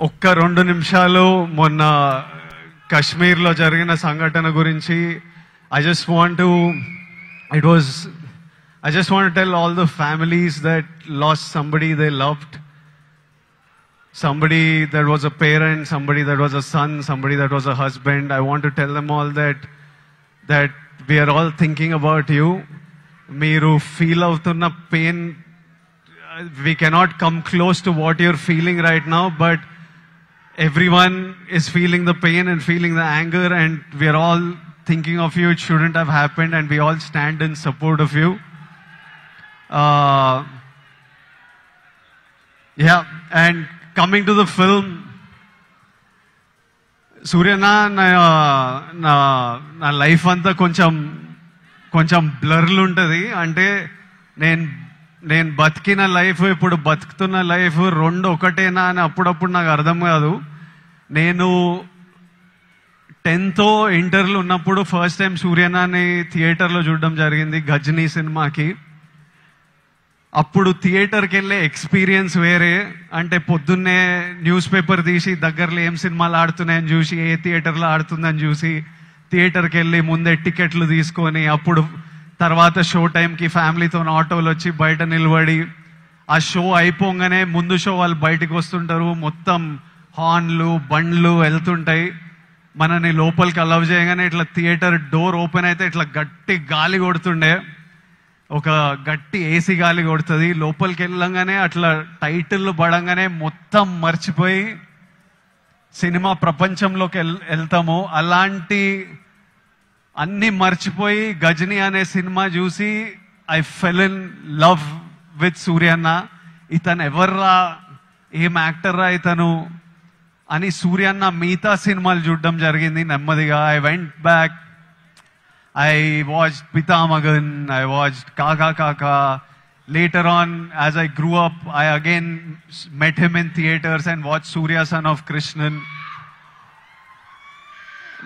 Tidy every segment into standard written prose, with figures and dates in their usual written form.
ఒక్క 2 నిమిషాలు మొన్న కశ్మీర్లో జరిగిన సంఘటన గురించి I just want to tell all the families that lost somebody they loved, somebody that was a parent, somebody that was a son, somebody that was a husband. I want to tell them all that we are all thinking about you. Meeru feel avtunna pain, we cannot come close to what you're feeling right now, but everyone is feeling the pain and feeling the anger, and we are all thinking of you. It shouldn't have happened, and we all stand in support of you. Yeah, and coming to the film, Suryana na life anta కొంచెం బ్లర్లు ఉంటుంది. అంటే నేను బతికిన life, ఇప్పుడు బతుకుతున్న life రెండు ఒకటేనా అని అప్పుడప్పుడు నాకు అర్థం కాదు. నేను 10th ఇంటర్లో ఉన్నప్పుడు ఫస్ట్ టైం సూర్యనాని థియేటర్లో చూడడం జరిగింది, గజనీ సినిమాకి. అప్పుడు థియేటర్కి వెళ్ళే ఎక్స్పీరియన్స్ వేరే. అంటే పొద్దున్నే న్యూస్ పేపర్ తీసి దగ్గరలో ఏం సినిమాలు ఆడుతున్నాయని చూసి, ఏ థియేటర్లో ఆడుతుందని చూసి థియేటర్కి వెళ్ళి ముందే టికెట్లు తీసుకొని, అప్పుడు తర్వాత షో టైంకి ఫ్యామిలీతో ఆటోలు వచ్చి బయట నిలబడి, ఆ షో అయిపోగానే ముందు షో వాళ్ళు బయటకు వస్తుంటారు, మొత్తం హార్న్లు బండ్లు వెళ్తుంటాయి. మనని లోపలికి అలవ్ చేయగానే ఇట్లా థియేటర్ డోర్ ఓపెన్ అయితే ఇట్లా గట్టి గాలి కొడుతుండే, ఒక గట్టి ఏసీ గాలి కొడుతుంది. లోపలికి వెళ్ళంగానే అట్లా టైటిల్ పడంగానే మొత్తం మర్చిపోయి సినిమా ప్రపంచంలోకి వెళ్తాము. అలాంటి అన్ని మర్చిపోయి గజనీ అనే సినిమా చూసి I fell in love with సూర్యన్న. ఇతను ఎవర్రా, ఏం యాక్టర్ రా ఇతను అని సూర్యన్న మిగతా సినిమాలు చూడడం జరిగింది నెమ్మదిగా. I went back, I watched Pitamagan, I watched Kaka Kaka. Later on, as I grew up, I again met him in theaters and watched Surya Son of Krishnan.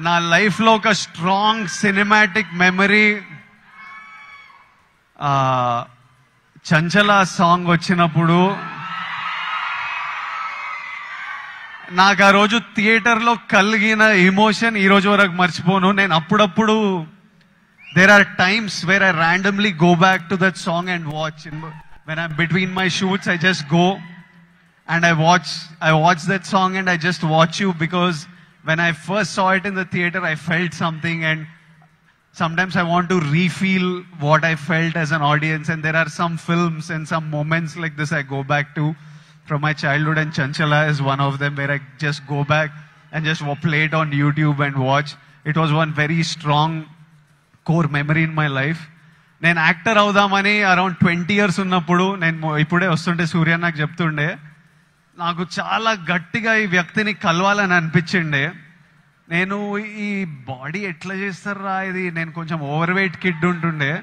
Na life lo oka strong cinematic memory, Chanchala song వచ్చినప్పుడు నాకు ఆ రోజు థియేటర్లో కలిగిన emotion ఈ రోజు వరకు మర్చిపోను. నేను అప్పుడప్పుడు there are times where I randomly go back to that song and watch. When I'm between my shoots, I just go and I watch that song and I just watch you, because when I first saw it in the theater, I felt something, and sometimes I want to refeel what I felt as an audience. And there are some films and some moments like this I go back to from my childhood, and Chanchala is one of them, where I just go back and just play it on YouTube and watch. It was one very strong core memory in my life. నేను actor అవుదామని around 20 years ఉన్నప్పుడు, నేను ఇప్పుడే వస్తుంటే సూర్య నాకు చెప్తుండే, నాకు చాలా గట్టిగా ఈ వ్యక్తిని కలవాలని అనిపించిండే. నేను ఈ బాడీ ఎట్లా చేస్తారా ఇది, నేను కొంచెం ఓవర్ వెయిట్ కిడ్ ఉంటుండే,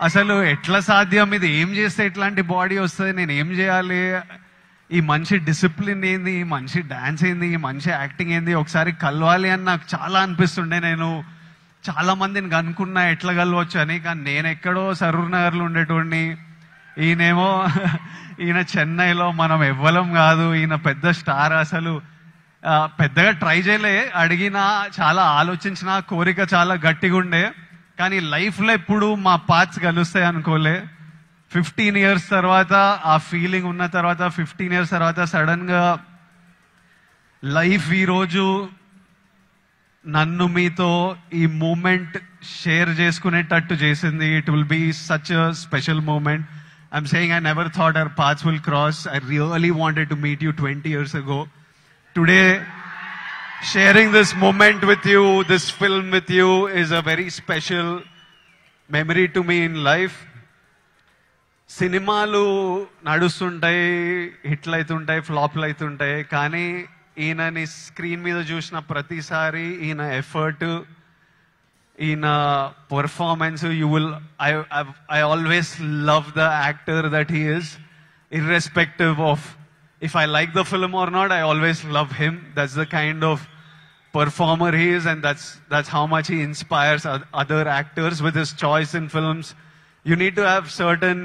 అసలు ఎట్లా సాధ్యం, ఇది ఏం చేస్తే ఇట్లాంటి బాడీ వస్తుంది, నేను ఏం చేయాలి, ఈ మనిషి డిసిప్లిన్ ఏంది, ఈ మనిషి డాన్స్ ఏంది, ఈ మనిషి యాక్టింగ్ ఏంది, ఒకసారి కలవాలి అని నాకు చాలా అనిపిస్తుండే. నేను చాలా మందిని కనుక్కున్నా ఎట్లా కలవచ్చు అని, కానీ నేను ఎక్కడో సరూర్ నగర్లో ఉండేటోడిని, ఈయన చెన్నైలో, మనం ఎవ్వలం కాదు, ఈయన పెద్ద స్టార్. అసలు పెద్దగా ట్రై చేయలే, అడిగినా చాలా ఆలోచించిన, కోరిక చాలా గట్టిగా ఉండే, కానీ లైఫ్లో ఎప్పుడు మా పాత్స్ కలుస్తాయి అనుకోలే. 15 years తర్వాత ఆ ఫీలింగ్ ఉన్న తర్వాత, 15 years తర్వాత సడన్గా లైఫ్ ఈరోజు నన్ను మీతో ఈ మూమెంట్ షేర్ చేసుకునేటట్టు చేసింది. It will be such a special moment. I'm saying I never thought our paths will cross. I really wanted to meet you 20 years ago. Today sharing this moment with you, this film with you, is a very special memory to me in life. సినిమాలు నడుస్తుంటాయి, హిట్లు అవుతుంటాయి, ఫ్లాప్లు అవుతుంటాయి, కానీ ఈయనని screen మీద చూసిన ప్రతిసారి ఈయన ఎఫర్ట్, ఈయన performance, I always love the actor that he is, irrespective of if I like the film or not. I always love him. That's the kind of performer he is, and that's how much he inspires other actors with his choice in films. You need to have certain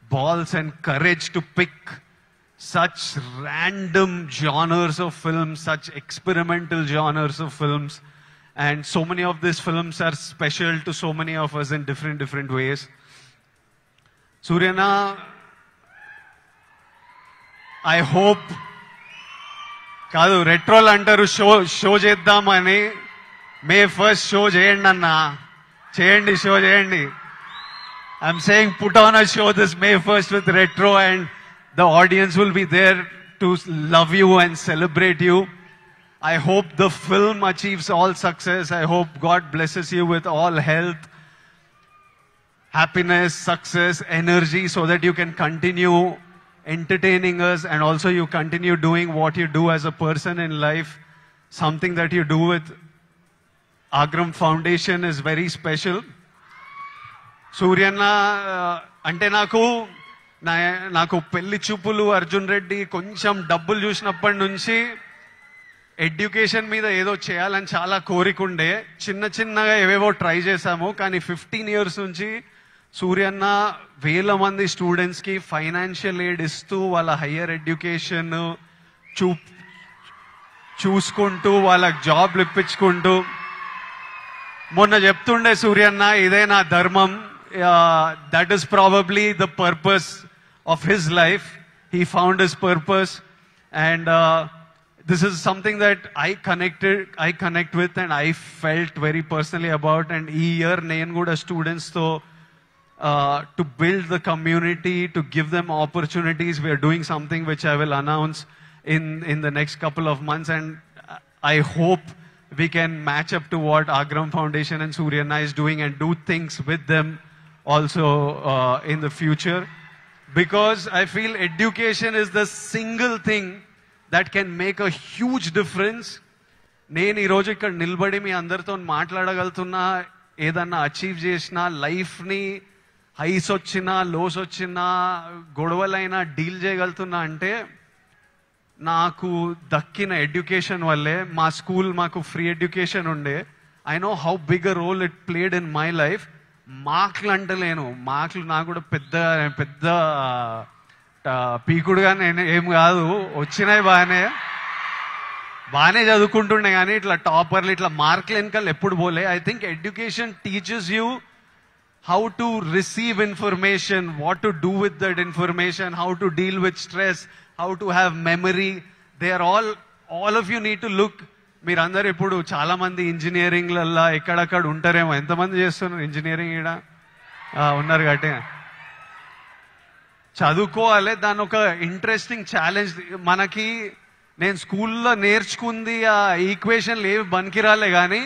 balls and courage to pick such random genres of films, such experimental genres of films. And so many of these films are special to so many of us in different ways. Suryana, I hope కాదు రెట్రోల్ అంటారు show చేద్దామని. May first show చేయండి అన్న, చేయండి, show చేయండి. I'm saying put on a show this May 1st with retro, and the audience will be there to love you and celebrate you. I hope the film achieves all success. I hope God blesses you with all health, happiness, success, energy, so that you can continue entertaining us, and also you continue doing what you do as a person in life. Something that you do with Agram Foundation is very special. Suryana, ante నాకు పెళ్లి చూపులు, అర్జున్ రెడ్డి, కొంచెం డబ్బులు చూసినప్పటి నుంచి education మీద ఏదో చేయాలని చాలా కోరికుండే. చిన్నగా ఏవేవో ట్రై చేశాము. కానీ 15 years నుంచి సూర్యన్న వేల మంది స్టూడెంట్స్కి ఫైనాన్షియల్ ఎయిడ్ ఇస్తూ వాళ్ళ హయ్యర్ ఎడ్యుకేషన్ చూసుకుంటూ వాళ్ళకి జాబ్లు ఇప్పించుకుంటూ, మొన్న చెప్తుండే సూర్యన్న, ఇదే నా ధర్మం. That is probably the purpose of his life. He found his purpose, and this is something that I connect with, and I felt very personally about. And ee year nenu kuda students tho to build the community, to give them opportunities, we are doing something which I will announce in the next couple of months, and I hope we can match up to what Agram Foundation and Suryana is doing, and do things with them also in the future, because I feel education is the single thing that can make a huge difference. నేను ఈరోజు ఇక్కడ నిలబడి మీ అందరితో మాట్లాడగలుగుతున్నా, ఏదన్నా achieve చేసినా, లైఫ్ని highs వచ్చినా, lows వచ్చినా, గొడవలైనా డీల్ చేయగలుగుతున్నా అంటే నాకు దక్కిన ఎడ్యుకేషన్ వల్లే. మా స్కూల్ మాకు ఫ్రీ ఎడ్యుకేషన్ ఉండే. I know how big a role it played in my life. మార్కులు అంటలేను, మార్కులు నాకు కూడా పెద్ద పీకుడుగా నేను ఏం కాదు, వచ్చినాయి బాగానే చదువుకుంటుండే. కానీ ఇట్లా టాపర్లు, ఇట్లా మార్కులు వెనకాల ఎప్పుడు పోలే. I think education teachers you how to receive information, what to do with that information, how to deal with stress, how to have memory. They are all of you need to look. మీరందరూ ఇప్పుడు చాలా మంది ఇంజనీరింగ్లల్లా ఎక్కడక్కడ ఉంటారేమో. ఎంతమంది చేస్తున్నారు engineering? ఈడ ఉన్నారు కాబట్టి చదువుకోవాలి. దాని ఒక ఇంట్రెస్టింగ్ ఛాలెంజ్ మనకి. నేను స్కూల్లో నేర్చుకుంది ఆ ఈక్వేషన్లు ఏవి బనికిరాలే, కానీ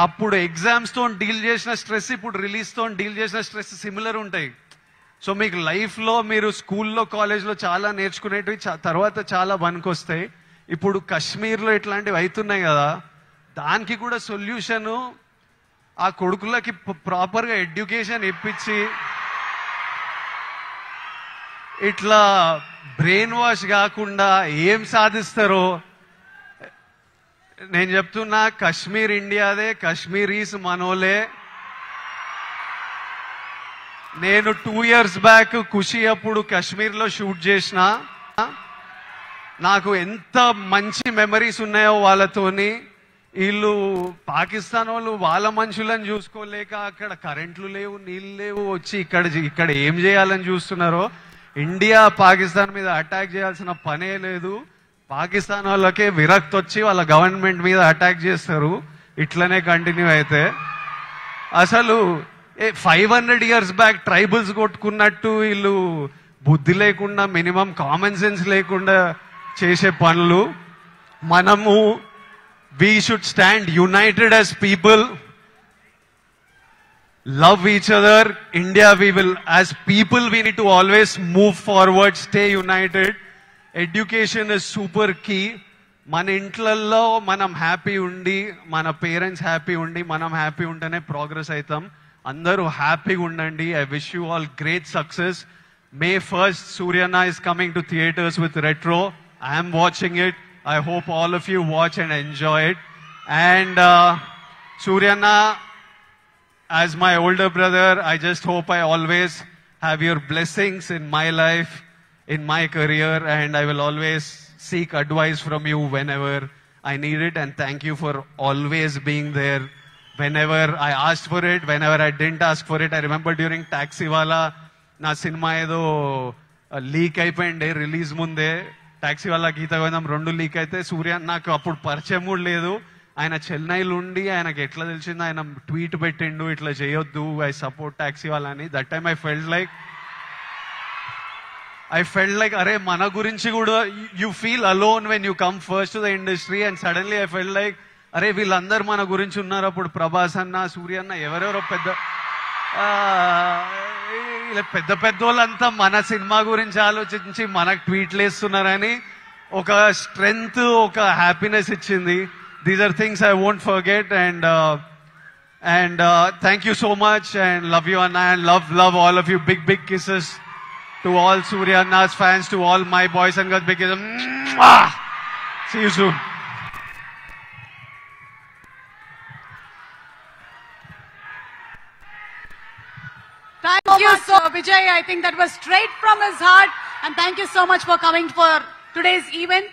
అప్పుడు ఎగ్జామ్స్తో డీల్ చేసిన స్ట్రెస్, ఇప్పుడు రిలీజ్తో డీల్ చేసిన స్ట్రెస్ సిమిలర్ ఉంటాయి. సో మీకు లైఫ్లో మీరు స్కూల్లో, కాలేజ్లో చాలా నేర్చుకునేటివి తర్వాత చాలా పనికొస్తాయి. ఇప్పుడు కాశ్మీర్లో ఇట్లాంటివి అవుతున్నాయి కదా, దానికి కూడా సొల్యూషను ఆ కొడుకులకి ప్రాపర్గా ఎడ్యుకేషన్ ఇప్పించి, ఇట్లా బ్రెయిన్ వాష్ కాకుండా ఏం సాధిస్తారో నేను చెప్తున్నా. కాశ్మీర్ ఇండియాదే, కాశ్మీరీస్ మనోలే. నేను 2 years బ్యాక్ ఖుషి అప్పుడు కాశ్మీర్లో షూట్ చేసిన. నాకు ఎంత మంచి మెమరీస్ ఉన్నాయో వాళ్ళతోని. వీళ్ళు పాకిస్తాన్ వాళ్ళు వాళ్ళ మనుషులను చూసుకోలేక అక్కడ కరెంట్లు లేవు, నీళ్ళు లేవు, వచ్చి ఇక్కడ ఏం చేయాలని చూస్తున్నారో. ఇండియా పాకిస్తాన్ మీద అటాక్ చేయాల్సిన పనే లేదు. పాకిస్తాన్ వాళ్ళకే విరక్తి వచ్చి వాళ్ళ గవర్నమెంట్ మీద అటాక్ చేస్తారు. ఇట్లనే కంటిన్యూ అయితే అసలు 500 years బ్యాక్ ట్రైబల్స్ కొట్టుకున్నట్టు వీళ్ళు బుద్ధి లేకుండా, మినిమం కామన్ సెన్స్ లేకుండా చేసే పనులు. మనము we should stand united as people, love each other. India, we will, as people, we need to always move forward, stay united. Education is super key. మన ఇంట్లల్లో మనం happy ఉండి, మన పేరెంట్స్ హ్యాపీ ఉండి, మనం హ్యాపీ ఉంటేనే ప్రోగ్రెస్ అవుతాం. అందరూ హ్యాపీగా ఉండండి. I wish you all great success. May 1st, Suryana is coming to theaters with Retro. I am watching it. I hope all of you watch and enjoy it. And Suryana, as my older brother, I just hope I always have your blessings in my life. in my career, and I will always seek advice from you whenever I need it. And thank you for always being there whenever I asked for it, whenever I didn't ask for it. I remember during Taxiwala, నా cinema ఏదో leak అయిపోయింది release ముందే. టాక్సీవాలా గీత గోవిందం 2 leak అయితే సూర్య నాకు అప్పుడు పరిచయం కూడా లేదు. ఆయన చెన్నైలో ఉండి ఆయనకి ఎట్లా తెలిసింది, ఆయన ట్వీట్ పెట్టిండు ఇట్లా చేయొద్దు, ఐ సపోర్ట్ టాక్సీవాలా అని. That time I felt like అరే మన గురించి కూడా you feel alone when you come first to the industry. And suddenly I felt like అరే వీళ్ళందరూ మన గురించి ఉన్నారు. అప్పుడు ప్రభాస్ అన్న, సూర్య అన్న, ఎవరెవరో పెద్ద వాళ్ళంతా మన సినిమా గురించి ఆలోచించి మనకు ట్వీట్లు వేస్తున్నారని ఒక స్ట్రెంగ్త్, ఒక హ్యాపీనెస్ ఇచ్చింది. These are things I won't forget. And thank you so much and love you అన్న, and love all of you. Big kisses to all Surya Anna's fans, to all my boys and girls. Big kisses. See you soon. Thank you so much, Vijay. I think that was straight from his heart. And thank you so much for coming for today's event.